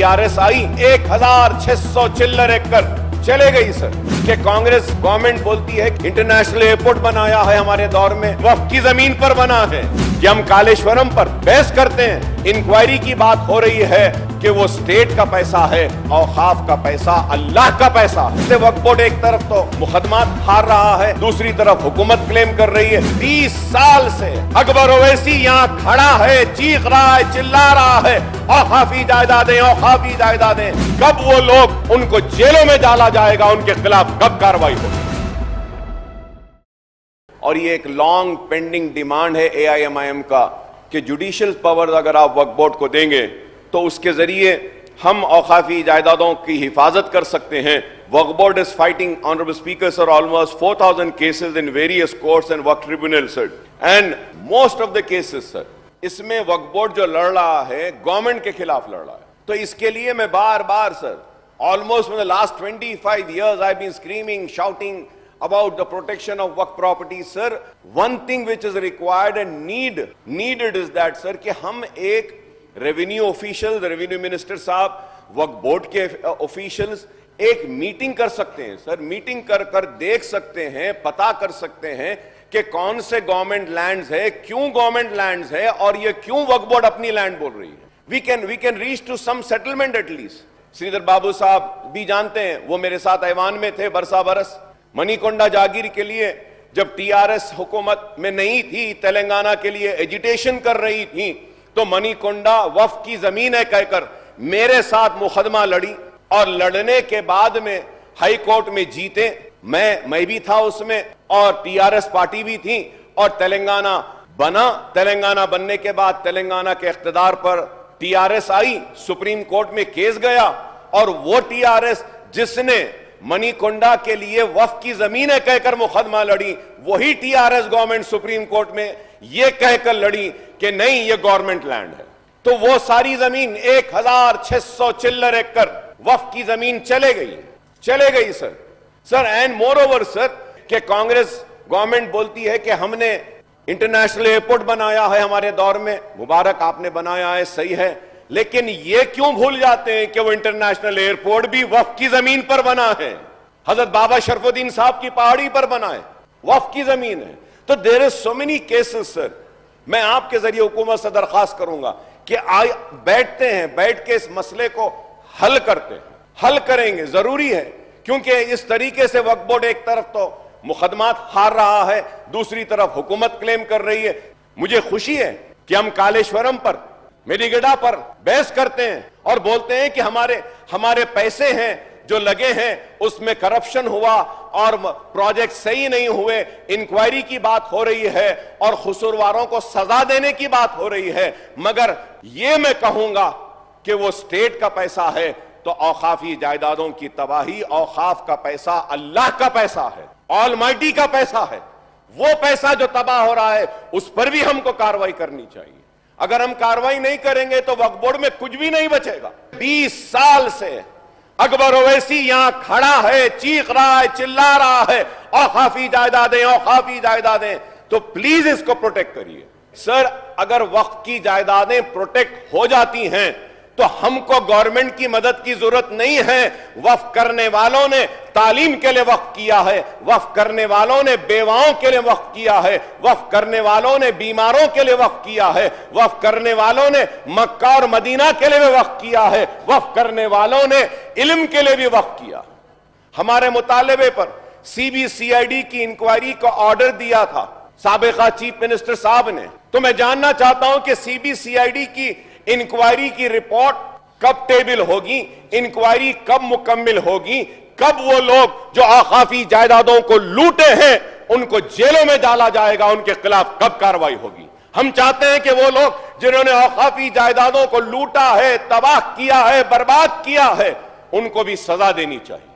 TRS आई 1600 चिल्लर एकड़ चले गई सर। कि कांग्रेस गवर्नमेंट बोलती है इंटरनेशनल एयरपोर्ट बनाया है हमारे दौर में, वक्फ की जमीन पर बना है। कि हम कालेश्वरम पर बहस करते हैं, इंक्वायरी की बात हो रही है कि वो स्टेट का पैसा है, औकाफ का पैसा अल्लाह का पैसा है। वक्फ बोर्ड एक तरफ तो मुकदमा हार रहा है, दूसरी तरफ हुकूमत क्लेम कर रही है। 20 साल से अकबर ओवैसी यहाँ खड़ा है, चीख रहा है, चिल्ला रहा है, औकाफी जायदादें, औकाफी जायदादें। कब वो लोग, उनको जेलों में डाला जाएगा, उनके खिलाफ कब कार्रवाई होगी? और ये एक लॉन्ग पेंडिंग डिमांड है एआईएमआईएम का कि जुडिशियल पावर अगर आप वक्फ बोर्ड को देंगे तो उसके जरिए हम औकाफी जायदादों की हिफाजत कर सकते हैं। Waqf board is fighting, honourable speaker sir, almost 4000 cases in various courts and Waqf tribunal sir, and most of the cases sir, इसमें वक्फ बोर्ड जो लड़ रहा है गवर्नमेंट के खिलाफ लड़ रहा है। तो इसके लिए मैं बार बार sir, almost for the last 25 years I've been screaming, shouting about the protection of waqf property. Sir, one thing which is required and needed is that sir कि हम एक रेवेन्यू ऑफिशियल, रेवेन्यू मिनिस्टर साहब, वक्फ board के officials एक meeting कर सकते हैं sir. Meeting कर देख सकते हैं, पता कर सकते हैं कि कौन से गवर्नमेंट लैंड्स है, क्यों गवर्नमेंट लैंड्स है, और ये क्यों वक्फ बोर्ड अपनी लैंड बोल रही है। we can reach to some settlement at least. Shridhar बाबू साहब भी जानते हैं, वो मेरे साथ ऐवान में थे बरसा बरस। मणिकोंडा जागीर के लिए जब टीआरएस हुकूमत में नहीं थी, तेलंगाना के लिए एजिटेशन कर रही थी, तो मणिकोंडा वक्फ की जमीन है कहकर मेरे साथ मुकदमा लड़ी, और लड़ने के बाद में हाई कोर्ट में जीते। मैं भी था उसमें, और टीआरएस पार्टी भी थी, और तेलंगाना बना। तेलंगाना बनने के बाद तेलंगाना के इख्तिदार पर टीआरएस आई, सुप्रीम कोर्ट में केस गया, और वो टीआरएस जिसने मणिकोंडा के लिए वक्फ की जमीन है कहकर मुकदमा लड़ी, वही टीआरएस गवर्नमेंट सुप्रीम कोर्ट में ये कहकर लड़ी कि नहीं, ये गवर्नमेंट लैंड है। तो वो सारी जमीन 1600 चिल्लर एकड़ वक्फ की जमीन चले गई sir. And more over sir कि कांग्रेस गवर्नमेंट बोलती है कि हमने इंटरनेशनल एयरपोर्ट बनाया है हमारे दौर में। मुबारक, आपने बनाया है, सही है, लेकिन ये क्यों भूल जाते हैं कि वो इंटरनेशनल एयरपोर्ट भी वक्फ की जमीन पर बना है। हजरत बाबा शरफुद्दीन साहब की पहाड़ी पर बना है, वक्फ की जमीन है। तो there is so many cases sir. मैं आपके जरिए हुकूमत से दरखास्त करूंगा कि बैठते हैं, बैठ के इस मसले को हल करते हैं, हल करेंगे, जरूरी है, क्योंकि इस तरीके से वक्फ बोर्ड एक तरफ तो मुकदमात हार रहा है, दूसरी तरफ हुकूमत क्लेम कर रही है। मुझे खुशी है कि हम कालेश्वरम पर, मेडीगड्डा पर बहस करते हैं और बोलते हैं कि हमारे पैसे हैं जो लगे हैं उसमें करप्शन हुआ और प्रोजेक्ट सही नहीं हुए, इंक्वायरी की बात हो रही है और कसूरवारों को सजा देने की बात हो रही है। मगर ये मैं कहूंगा कि वो स्टेट का पैसा है, तो औकाफी जायदादों की तबाही, औकाफ का पैसा अल्लाह का पैसा है, ऑलमाइटी का पैसा है। वो पैसा जो तबाह हो रहा है उस पर भी हमको कार्रवाई करनी चाहिए। अगर हम कार्रवाई नहीं करेंगे तो वक्फ बोर्ड में कुछ भी नहीं बचेगा। 20 साल से अकबर ओवैसी यहां खड़ा है, चीख रहा है, चिल्ला रहा है, औकाफी जायदादें, औकाफी जायदादें। तो प्लीज इसको प्रोटेक्ट करिए सर। अगर वक्फ की जायदादें प्रोटेक्ट हो जाती हैं तो हमको गवर्नमेंट की मदद की जरूरत नहीं है। वक्फ करने वालों ने तालीम के लिए वक्फ किया है, वक्फ करने वालों ने बेवाओं के लिए वक्फ किया है, वक्फ करने वालों ने बीमारों के लिए वक्फ किया है, वक्फ करने वालों ने मक्का और मदीना के लिए भी वक्फ किया है, वक्फ करने वालों ने इल्म के लिए भी वक्फ किया। हमारे मुतालबे पर सीबीसीआईडी की इंक्वायरी का ऑर्डर दिया था साबिका चीफ मिनिस्टर साहब ने। तो मैं जानना चाहता हूं कि सीबीसीआईडी की इंक्वायरी की रिपोर्ट कब टेबल होगी, इंक्वायरी कब मुकम्मल होगी, कब वो लोग जो औकाफी जायदादों को लूटे हैं उनको जेलों में डाला जाएगा, उनके खिलाफ कब कार्रवाई होगी। हम चाहते हैं कि वो लोग जिन्होंने औकाफी जायदादों को लूटा है, तबाह किया है, बर्बाद किया है, उनको भी सजा देनी चाहिए।